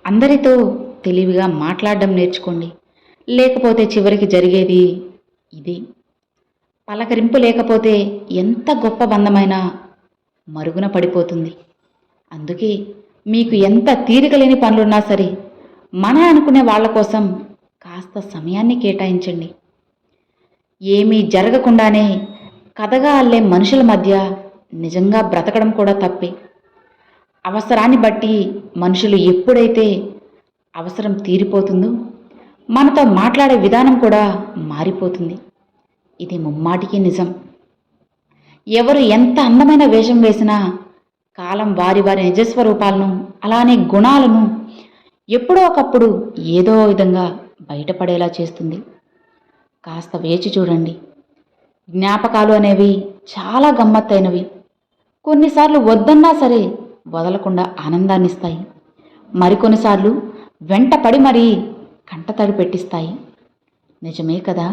అందరితో తెలివిగా మాట్లాడడం నేర్చుకోండి. లేకపోతే చివరికి జరిగేది ఇది. పలకరింపు లేకపోతే ఎంత గొప్ప బంధమైనా మరుగున పడిపోతుంది. అందుకే మీకు ఎంత తీరిక లేని పనులున్నా సరే, మన అనుకునే వాళ్ళ కోసం కాస్త సమయాన్ని కేటాయించండి. ఏమీ జరగకుండానే కథగా అల్లే మనుషుల మధ్య నిజంగా బ్రతకడం కూడా తప్పే. అవసరాన్ని బట్టి మనుషులు ఎప్పుడైతే అవసరం తీరిపోతుందో మనతో మాట్లాడే విధానం కూడా మారిపోతుంది. ఇది ముమ్మాటికి నిజం. ఎవరు ఎంత అందమైన వేషం వేసినా కాలం వారి వారి నిజస్వరూపాలను అలానే గుణాలను ఎప్పుడో ఒకప్పుడు ఏదో విధంగా బయటపడేలా చేస్తుంది. కాస్త వేచి చూడండి. జ్ఞాపకాలు అనేవి చాలా గమ్మత్తైనవి. కొన్నిసార్లు వద్దన్నా సరే వదలకుండా ఆనందాన్నిస్తాయి. మరికొన్నిసార్లు వెంటపడి మరీ కంటతడి పెట్టిస్తాయి. నిజమే కదా?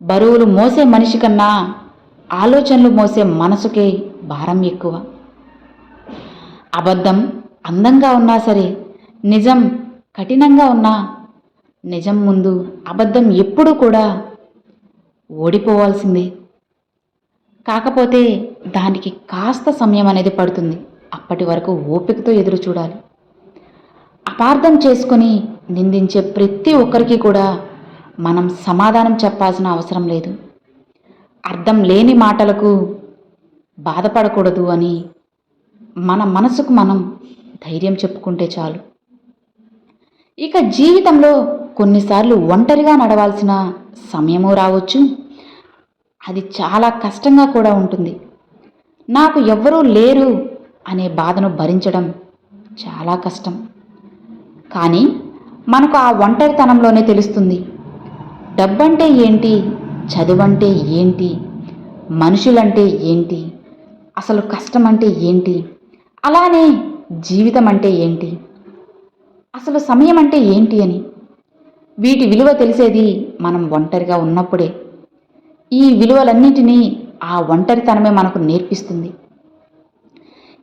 బరువులు మోసే మనిషి కన్నా ఆలోచనలు మోసే మనసుకే భారం ఎక్కువ. అబద్ధం అందంగా ఉన్నా సరే, నిజం కఠినంగా ఉన్నా, నిజం ముందు అబద్ధం ఎప్పుడూ కూడా ఓడిపోవాల్సిందే. కాకపోతే దానికి కాస్త సమయం అనేది పడుతుంది. అప్పటి వరకు ఓపికతో ఎదురు చూడాలి. అపార్థం చేసుకొని నిందించే ప్రతి ఒక్కరికి కూడా మనం సమాధానం చెప్పాల్సిన అవసరం లేదు. అర్థం లేని మాటలకు బాధపడకూడదు అని మన మనసుకు మనం ధైర్యం చెప్పుకుంటే చాలు. ఇక జీవితంలో కొన్నిసార్లు ఒంటరిగా నడవాల్సిన సమయము రావచ్చు. అది చాలా కష్టంగా కూడా ఉంటుంది. నాకు ఎవ్వరూ లేరు అనే బాధను భరించడం చాలా కష్టం. కానీ మనకు ఆ ఒంటరితనంలోనే తెలుస్తుంది డబ్బంటే ఏంటి, చదువంటే ఏంటి, మనుషులంటే ఏంటి, అసలు కష్టం అంటే ఏంటి, అలానే జీవితం అంటే ఏంటి, అసలు సమయం అంటే ఏంటి అని. వీటి విలువ తెలిసేది మనం ఒంటరిగా ఉన్నప్పుడే. ఈ విలువలన్నింటినీ ఆ ఒంటరితనమే మనకు నేర్పిస్తుంది.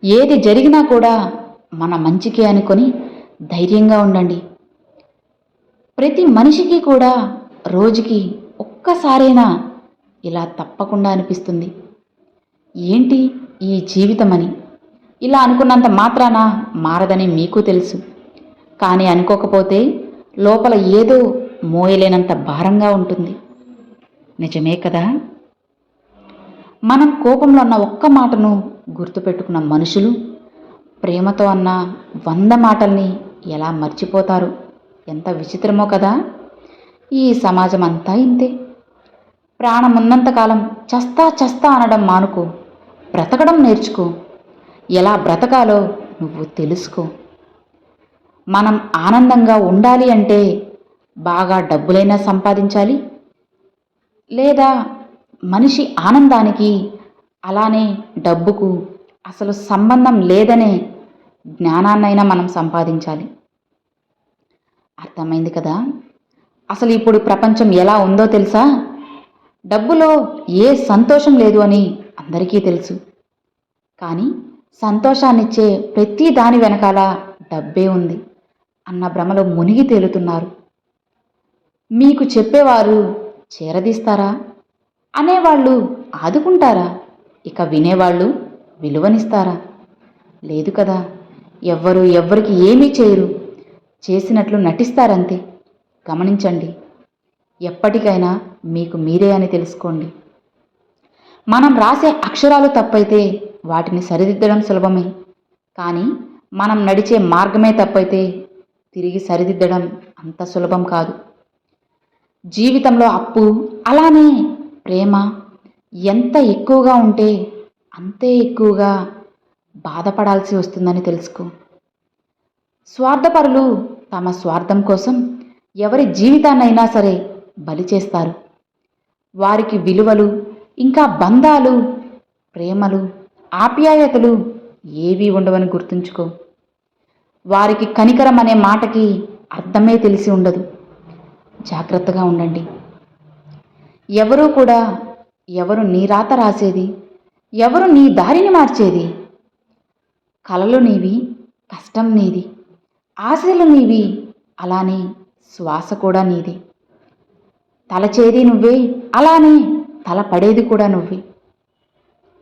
ఏది జరిగినా కూడా మన మంచికే అనుకొని ధైర్యంగా ఉండండి. ప్రతి మనిషికి కూడా రోజుకి ఒక్కసారైనా ఇలా తప్పకుండా అనిపిస్తుంది, ఏంటి ఈ జీవితం అని. ఇలా అనుకున్నంత మాత్రాన మారదని మీకు తెలుసు. కానీ అనుకోకపోతే లోపల ఏదో మోయలేనంత భారంగా ఉంటుంది. నిజమే కదా? మనం కోపంలో అన్న ఒక్క మాటను గుర్తుపెట్టుకున్న మనుషులు ప్రేమతో అన్న 100 మాటల్ని ఎలా మర్చిపోతారు? ఎంత విచిత్రమో కదా. ఈ సమాజం అంతా ఇంతే. ప్రాణం ఉన్నంతకాలం చస్తా చస్తా అనడం మానుకో. బ్రతకడం నేర్చుకో. ఎలా బ్రతకాలో నువ్వు తెలుసుకో. మనం ఆనందంగా ఉండాలి అంటే బాగా డబ్బులైనా సంపాదించాలి, లేదా మనిషి ఆనందానికి అలానే డబ్బుకు అసలు సంబంధం లేదనే జ్ఞానాన్నైనా మనం సంపాదించాలి. అర్థమైంది కదా? అసలు ఇప్పుడు ప్రపంచం ఎలా ఉందో తెలుసా? డబ్బులో ఏ సంతోషం లేదు అని అందరికీ తెలుసు. కానీ సంతోషాన్నిచ్చే ప్రతి దాని వెనకాల డబ్బే ఉంది అన్న భ్రమలో మునిగి తేలుతున్నారు. మీకు చెప్పేవారు చేరదీస్తారా? అనేవాళ్ళు ఆదుకుంటారా? ఇక వినేవాళ్ళు విలువనిస్తారా? లేదు కదా. ఎవ్వరూ ఎవ్వరికి ఏమీ చేయరు, చేసినట్లు నటిస్తారంతే. గమనించండి. ఎప్పటికైనా మీకు మీరే అని తెలుసుకోండి. మనం రాసే అక్షరాలు తప్పైతే వాటిని సరిదిద్దడం సులభమే. కానీ మనం నడిచే మార్గమే తప్పైతే తిరిగి సరిదిద్దడం అంత సులభం కాదు. జీవితంలో అప్పు అలానే ప్రేమ ఎంత ఎక్కువగా ఉంటే అంతే ఎక్కువగా బాధపడాల్సి వస్తుందని తెలుసుకో. స్వార్థపరులు తమ స్వార్థం కోసం ఎవరి జీవితాన్నైనా సరే బలి చేస్తారు. వారికి విలువలు, ఇంకా బంధాలు, ప్రేమలు, ఆప్యాయతలు ఏవీ ఉండవని గుర్తుంచుకో. వారికి కనికరం అనే మాటకి అర్థమే తెలిసి ఉండదు. జాగ్రత్తగా ఉండండి. ఎవరూ కూడా ఎవరు నీ రాత రాసేది, ఎవరు నీ దారిని మార్చేది? కలలు నీవి, కష్టం నీది. ఆశలు నీవి, అలానే శ్వాస కూడా నీది. తలచేది నువ్వే, అలానే తలపడేది కూడా నువ్వే.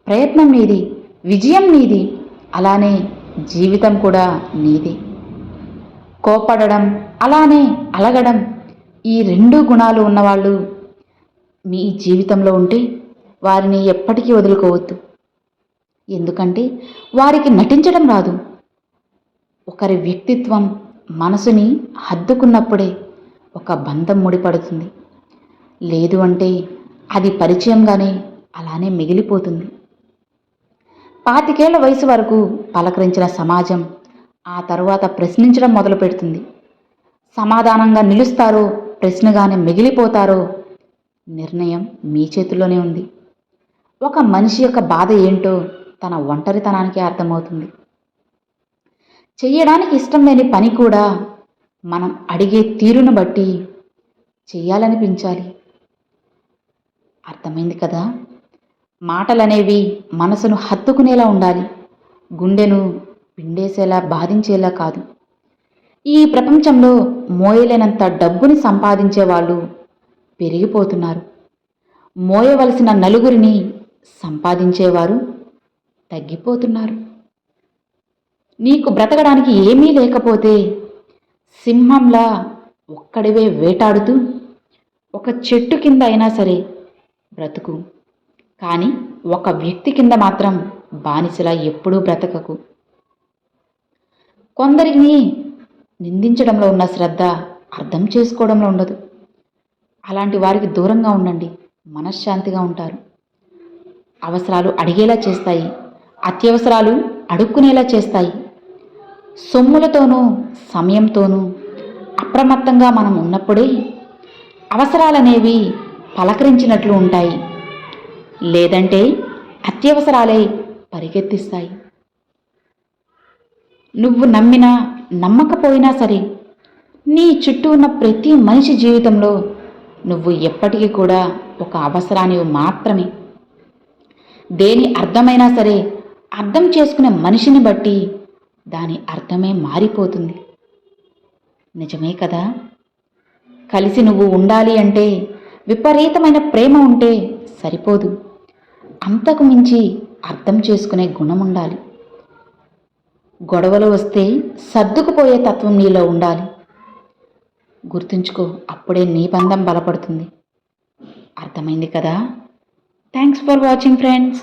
ప్రయత్నం నీది, విజయం నీది, అలానే జీవితం కూడా నీది. కోపడడం, అలానే అలగడం, ఈ రెండు గుణాలు ఉన్నవాళ్ళు మీ జీవితంలో ఉంటే వారిని ఎప్పటికీ వదులుకోవద్దు. ఎందుకంటే వారికి నటించడం రాదు. ఒకరి వ్యక్తిత్వం మనసుని హద్దుకున్నప్పుడే ఒక బంధం ముడిపడుతుంది. లేదు అంటే అది పరిచయంగానే అలానే మిగిలిపోతుంది. 25 వయసు వరకు పలకరించిన సమాజం ఆ తరువాత ప్రశ్నించడం మొదలు పెడుతుంది. సమాధానంగా నిలుస్తారో ప్రశ్నగానే మిగిలిపోతారో నిర్ణయం మీ చేతుల్లోనే ఉంది. ఒక మనిషి యొక్క బాధ ఏంటో తన ఒంటరితనానికి అర్థమవుతుంది. చెయ్యడానికి ఇష్టం లేని పని కూడా మనం అడిగే తీరును బట్టి చెయ్యాలనిపించాలి. అర్థమైంది కదా? మాటలనేవి మనసును హత్తుకునేలా ఉండాలి, గుండెను పిండేసేలా బాధించేలా కాదు. ఈ ప్రపంచంలో మోయలేనంత డబ్బుని సంపాదించే వాళ్ళు పెరిగిపోతున్నారు. మోయవలసిన నలుగురిని సంపాదించేవారు తగ్గిపోతున్నారు. నీకు బ్రతకడానికి ఏమీ లేకపోతే సింహంలా ఒక్కడివే వేటాడుతూ ఒక చెట్టు కింద అయినా సరే బ్రతుకు. కానీ ఒక వ్యక్తి కింద మాత్రం బానిసలా ఎప్పుడూ బ్రతకకు. కొందరిని నిందించడంలో ఉన్న శ్రద్ధ అర్థం చేసుకోవడంలో ఉండదు. అలాంటి వారికి దూరంగా ఉండండి, మనశ్శాంతిగా ఉంటారు. అవసరాలు అడిగేలా చేస్తాయి, అత్యవసరాలు అడుక్కునేలా చేస్తాయి. సొమ్ములతోనూ సమయంతోనూ అప్రమత్తంగా మనం ఉన్నప్పుడే అవసరాలనేవి పలకరించినట్లు ఉంటాయి. లేదంటే అత్యవసరాలే పరిగెత్తిస్తాయి. నువ్వు నమ్మినా నమ్మకపోయినా సరే నీ చుట్టూ ఉన్న ప్రతి మనిషి జీవితంలో నువ్వు ఎప్పటికీ కూడా ఒక అవసరానివి మాత్రమే. దేని అర్థమైనా సరే అర్థం చేసుకునే మనిషిని బట్టి దాని అర్థమే మారిపోతుంది. నిజమే కదా? కలిసి నువ్వు ఉండాలి అంటే విపరీతమైన ప్రేమ ఉంటే సరిపోదు. అంతకు మించి అర్థం చేసుకునే గుణం ఉండాలి. గొడవలు వస్తే సర్దుకుపోయే తత్వం నీలో ఉండాలి. గుర్తుంచుకో, అప్పుడే నీ బంధం బలపడుతుంది. అర్థమైంది కదా? Thanks for watching friends.